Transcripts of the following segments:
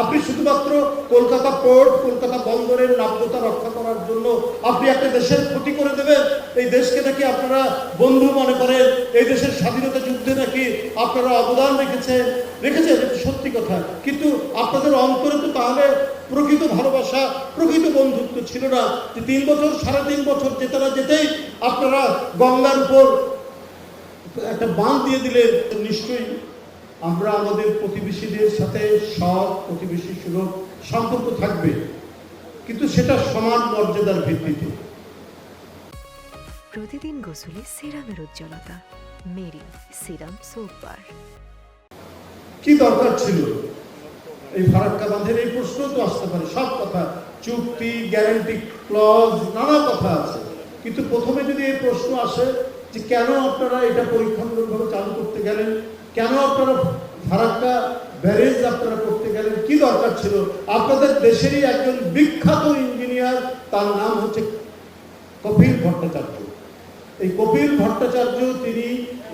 আপনি শুধুমাত্র কলকাতা পোর্ট, কলকাতা বন্দরের নাব্যতা রক্ষা করার জন্য আপনি একটা দেশের ক্ষতি করে দেবেন? এই দেশকে নাকি আপনারা বন্ধু মনে করেন, এই দেশের স্বাধীনতা যুদ্ধে নাকি আপনারা অবদান রেখেছেন, এটা সত্যি কথা, কিন্তু আপনাদের অন্তরে তো তাহলে প্রকৃত ভালোবাসা, প্রকৃত বন্ধুত্ব ছিল না। যে 3 বছর, 3.5 বছর যেতে না যেতেই আপনারা গঙ্গার উপর একটা বাঁধ দিয়ে দিলেন। নিশ্চয়ই আমরা আমাদের প্রতিবেশীদের সাথে সৎ প্রতিবেশী সুলভ সম্পর্ক থাকবে, কিন্তু সেটা সমান মর্যাদার ভিত্তিতে। প্রতিদিন গোসলে সিরামের উজ্জ্বলতা, মেরি সিরাম সোপ বার। কি দরকার ছিল এই ফারাক্কা বাঁধের? এই প্রশ্ন তো আসতে পারে। সব কথা, চুক্তি, গ্যারান্টি ক্লজ, নানা কথা আছে, কিন্তু প্রথমে যদি এই প্রশ্ন আসে যে কেন আপনারা এটা পরীক্ষামূলকভাবে চালু করতে গেলেন, কেন আপনারা ফারাক্কা ব্যারেজ আপনারা করতে গেলেন, কি দরকার ছিল? আপনাদের দেশেরই একজন বিখ্যাত ইঞ্জিনিয়ার, তার নাম হচ্ছে কপিল ভট্টাচার্য। এই কপিল ভট্টাচার্য তিনি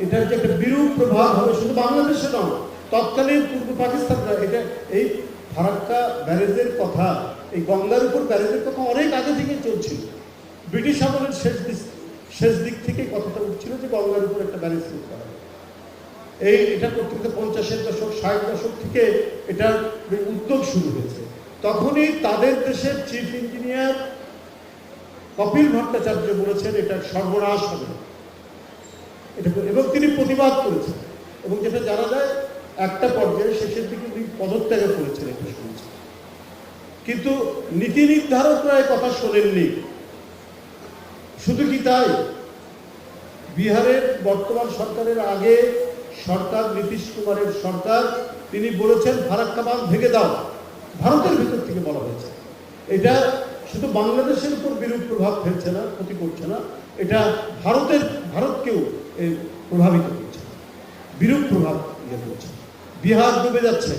এটার যে একটা বিরূপ প্রভাব হবে শুধু বাংলাদেশে নয়, তৎকালীন পূর্ব পাকিস্তানরা এটা এই ফারাক্কা ব্যারেজের কথা, এই গঙ্গার উপর ব্যারেজের কথা অনেক আগে থেকে চলছিল। ব্রিটিশ আমলের শেষ দিক থেকে কথাটা উঠছিল যে গঙ্গার উপর একটা ব্যারেজ করতে হবে। এটা করতে করতে 50-এর দশক, 60 দশক থেকে এটার উদ্যোগ শুরু হয়েছে। তখনই তাদের দেশের চিফ ইঞ্জিনিয়ার কপিল ভট্টাচার্য বলেছেন এটা সর্বনাশ হবে এটা, এবং তিনি প্রতিবাদ করেছেন। এবং যেটা জানা যায় একটা পর্যায়ে শেষের দিকে তিনি পদত্যাগে করেছেন, এটা শুনেছি। কিন্তু নীতি নির্ধারকরা এই কথা শোনেননি। শুধু কি তাই, বিহারের বর্তমান সরকারের আগে সরকার, নীতিশ কুমারের সরকার, তিনি বলেছেন ফারাক্কা বাঁধ ভেঙে দাও। ভারতের ভিতর থেকে বলা হয়েছে। এটা শুধু বাংলাদেশের উপর বিরূপ প্রভাব ফেলছে না, ক্ষতি করছে না, এটা ভারতকেও প্রভাবিত করছে, বিরূপ প্রভাব ইয়ে করছে। বিহার ডুবে যাচ্ছে,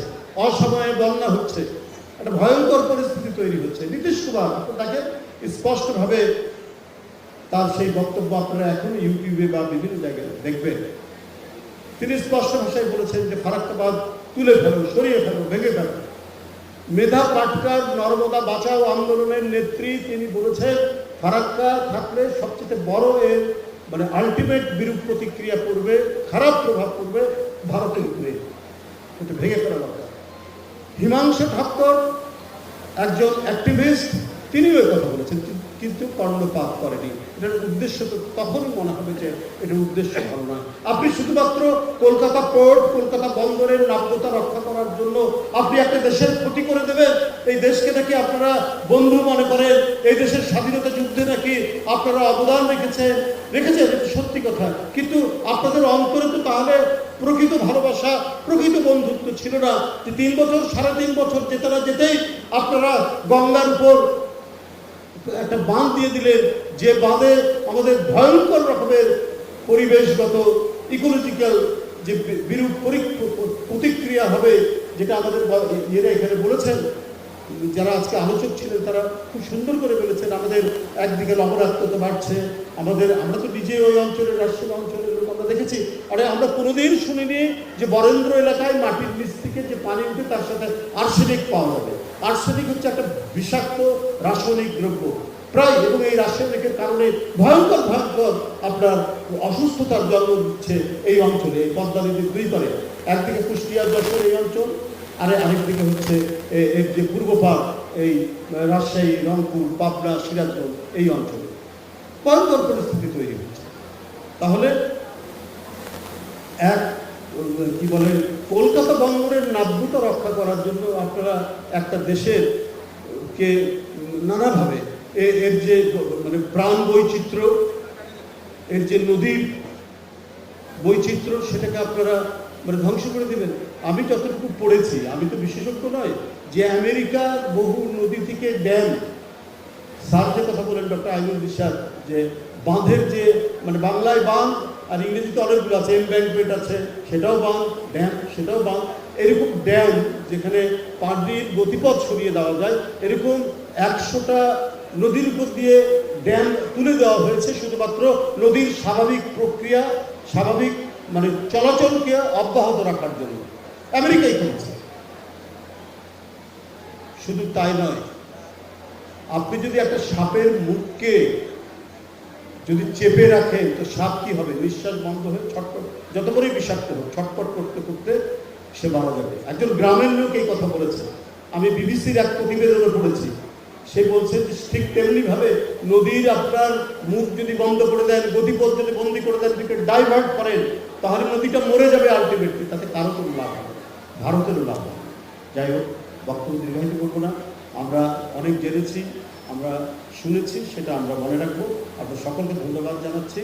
অসময়ে বন্যা হচ্ছে, একটা ভয়ঙ্কর পরিস্থিতি তৈরি হচ্ছে। নীতিশ কুমার তাকে স্পষ্টভাবে তার সেই বক্তব্য আপনারা এখন ইউটিউবে বা বিভিন্ন জায়গায় দেখবেন। তিনি স্পষ্ট ভাষায় বলেছেন যে ফারাক্কা বাঁধ তুলে ফেলো, সরিয়ে ফেলো, ভেঙে ফেলো। মেধা পাটকার নর্মদা বাঁচাও আন্দোলনের নেত্রী, তিনি বলেছেন ফারাক্কা থাকলে সবচেয়ে বড় এর মানে আলটিমেট বিরূপ প্রতিক্রিয়া পড়বে, খারাপ প্রভাব পড়বে ভারতের উপরে, এটা ভেঙে ফেলা দরকার। হিমাংশু ঠাক্কর একজন অ্যাক্টিভিস্ট, তিনিও এই কথা বলেছেন, কিন্তু কর্ণপাত করেনি। এটার উদ্দেশ্য তো তখনই মনে হবে যে এটার উদ্দেশ্য ভালো নয়। আপনি শুধুমাত্র কলকাতা পোর্ট, কলকাতা বন্দরের নাব্যতা রক্ষা করার জন্য আপনি একটা দেশের ক্ষতি করে দেবেন? এই দেশকে নাকি আপনারা বন্ধু মনে করেন, এই দেশের স্বাধীনতা যুদ্ধে নাকি আপনারা অবদান রেখেছেন, এটা সত্যি কথা, কিন্তু আপনাদের অন্তরে তো তাহলে প্রকৃত ভালোবাসা, প্রকৃত বন্ধুত্ব ছিল না। যে 3 বছর, 3.5 বছর যেতে না যেতেই আপনারা গঙ্গার উপর একটা বাঁধ দিয়ে দিলেন, যে বাঁধে আমাদের ভয়ঙ্কর রকমের পরিবেশগত, ইকোলজিক্যাল যে বিরূপ প্রতিক্রিয়া হবে, যেটা আমাদের ইয়েরা এখানে বলেছেন, যারা আজকে আলোচক ছিলেন তারা খুব সুন্দর করে বলেছেন। আমাদের একদিকে লবণাক্ততা বাড়ছে, আমরা তো নিজে ওই অঞ্চলের, রাজশাহী অঞ্চলের লোক, আমরা দেখেছি। আরে আমরা কোনোদিন শুনিনি যে বরেন্দ্র এলাকায় মাটির নিচ থেকে যে পানি উঠে তার সাথে আর্সেনিক পাওয়া যাবে। আর্সেনিক হচ্ছে একটা বিষাক্ত রাসায়নিক দ্রব্য প্রায়, এবং এই রাসায়নিকের কারণে ভয়ঙ্কর আপনার অসুস্থতার জন্ম দিচ্ছে এই অঞ্চলে, এই পদ্মা নদীর 2 পারে। একদিকে কুষ্টিয়া, যশোর এই অঞ্চল, আরেকদিকে হচ্ছে এর যে পূর্বপাড়, এই রাজশাহী, রংপুর, পাবনা, সিরাজগঞ্জ এই অঞ্চলে ভয়ঙ্কর পরিস্থিতি তৈরি হচ্ছে। তাহলে কি বলে, কলকাতা বন্দরের নাব্যতা রক্ষা করার জন্য আপনারা একটা দেশের কে নানাভাবে এর যে মানে প্রাণ বৈচিত্র্য, এর যে নদীর বৈচিত্র্য, সেটাকে আপনারা মানে ধ্বংস করে দেবেন। আমি যতটুকু পড়েছি, আমি তো বিশেষজ্ঞ নয়, যে আমেরিকার বহু নদী থেকে ড্যাম, স্যার যে কথা বলেন ডক্টর আইনুল বিশ্বাস, যে বাঁধের যে মানে বাংলায় বাঁধ আর ইংরেজিতে অনেকগুলো আছে, এমব্যাঙ্কমেন্ট আছে, সেটাও বাঁধ, ড্যাম সেটাও বাঁধ, এরকম ড্যাম যেখানে পানির গতিপথ সরিয়ে দেওয়া যায়, এরকম 100টা নদীর উপর দিয়ে ড্যাম তুলে দেওয়া হয়েছে শুধুমাত্র নদীর স্বাভাবিক প্রক্রিয়া, স্বাভাবিক মানে চলাচলকে অব্যাহত রাখার জন্য। আমেরিকাই করেছে। শুধু তাই নয়, আপনি যদি একটা সাপের মুখকে যদি চেপে রাখেন তো সাপ কি হবে? নিঃশ্বাস বন্ধ হয়ে ছটপট, যত বড়ই বিষাক্ত হোক, ছটপট করতে করতে সে মারা যাবে। একজন গ্রামের লোক এই কথা বলেছে, আমি বিবিসির এক প্রতিবেদনে পড়েছি। সে বলছে যে ঠিক তেমনি ভাবে নদীর আপনার মুখ যদি বন্ধ করে দেন, গতিপথ যদি বন্দি করে দেন, দিকে ডাইভার্ট করেন, তাহলে নদীটা মরে যাবে আলটিমেটলি, তাতে কারো কোনো লাভ হবে, ভারতেরও লাভ হবে। যাই হোক, বক্তব্য দীর্ঘায়িত করবো না। আমরা অনেক জেনেছি, আমরা শুনেছি, সেটা আমরা মনে রাখবো। আপনার সকলকে ধন্যবাদ জানাচ্ছি।